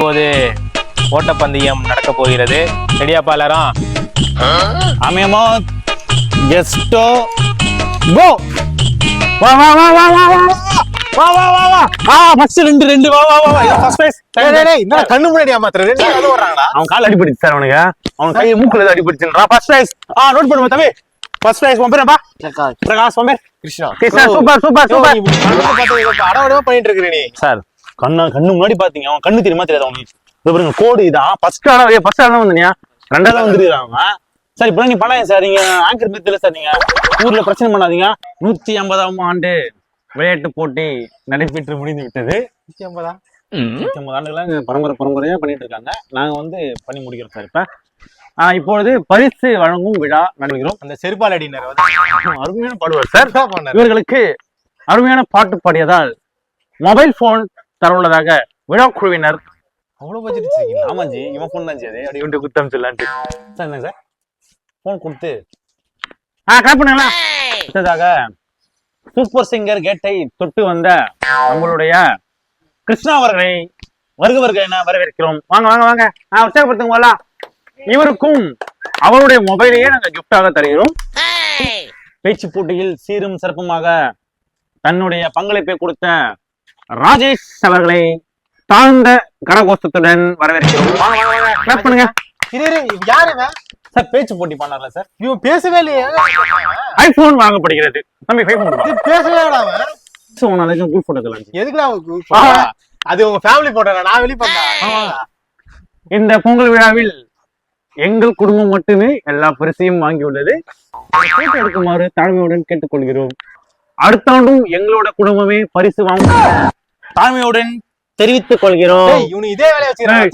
இப்போது ஓட்டப்பந்தயம் நடக்க போகிறது. ரெடியாப்பா எல்லாரும்? ஆமேமோ ஜஸ்டோ கோ. வா வா வா வா வா வா வா வா வா வா. ஃபர்ஸ்ட் ரெண்டு வா வா வா. இது ஃபர்ஸ்ட் பிரைஸ். டேய் என்ன கண்ணு முன்னாடி ஏமாத்துற? ரெண்டு அது வர்றாங்கடா. அவன் கால் அடிபட்டுச்சு சார் அவனுக்கு. அவன் கை மூக்குல ஏதோ அடிபட்டுச்சுன்றா. First prize. நோட் பண்ணுமா தம்பி? ஃபர்ஸ்ட் பிரைஸ் உன் பேரப்பா? பிரகாஷ் உன் பேர்? கிருஷ்ணா. Super super super. அடவடமா பண்ணிட்டு இருக்கற நீ. சார் கண்ணு முன்னாடி பாத்தீங்க. அவன் கண்ணு தெரியுமா தெரியாது அவனுக்கு? இது பாருங்க கோடு இதான். ஃபர்ஸ்ட் ஆளா தான் வந்தனியா? ரெண்டாவது வந்துருக்காங்க. சார் இப்ப நீ பண்ணாங்க சார். நீங்க ஆங்கர் மெத்தல சார். நீங்க ஊர்ல பிரச்சனை பண்ணாதீங்க. 150ஆம் ஆண்டு விளையாட்டு போட்டி நடைபெற்று முடிந்து விட்டது. 150 ஆண்டுகளா பரம்பரையா பண்ணிட்டு இருக்காங்க. நாங்க பண்ணி முடிக்கிறோம் சார். இப்பொழுது பரிசு வழங்கும் விழா நடைபெறும். அந்த செருப்பால் அடினர் அருமையான பாடுவார் சார். இவர்களுக்கு அருமையான பாட்டு பாடியதால் மொபைல் போன் தர உள்ளதாக விழா குழுவினர். அவ்வளவு பட்ஜெட் வச்சிருக்கீங்க? ஆமாஜி, இவன் போன் தான் அது. அப்படி வந்து குத்தம் சொல்லான்ட்டு சார். என்ன சார் போன் கொடுத்து கிளாப் பண்ணுங்களா? அடுத்ததாக சூப்பர் சிங்கர் கேட்டை தொட்டு வந்த நம்மளுடைய கிருஷ்ணா அவர்களை வருக என வரவேற்கிறோம். வாங்க வாங்க வாங்க. உற்சாகப்படுத்துங்க போல. இவருக்கும் அவருடைய மொபைலையே நாங்க கிஃப்டாக தருகிறோம். பேச்சு போட்டியில் சீரும் சிறப்புமாக தன்னுடைய பங்களிப்பை கொடுத்த ராஜேஷ் அவர்களை தாழ்ந்த கரகோஷத்துடன் வரவேற்கிறோம். கிளாப் பண்ணுங்க. யாரு சார் பேச்சு போட்டி பண்ணார்ல சார். இவன் பேசவே இல்லையே. ஐபோன் வாங்கப்படுகிறது. தம்பி பேசவே எதுக்குடா? அது உங்க ஃபேமிலி போட்டோ. நான் வெளிய பண்ணேன். இந்த பொங்கல் விழாவில் எங்கள் குடும்பம் மட்டுமே எல்லா பரிசையும் வாங்கியுள்ளது. எடுக்குமாறு தாழ்மையுடன் கேட்டுக்கொள்கிறோம். அடுத்த ஆண்டும் எங்களோட குடும்பமே பரிசு வாங்க தாழ்மையுடன் தெரிவித்துக் கொள்கிறோம். இதே வேலையை வச்சுக்கிறேன்.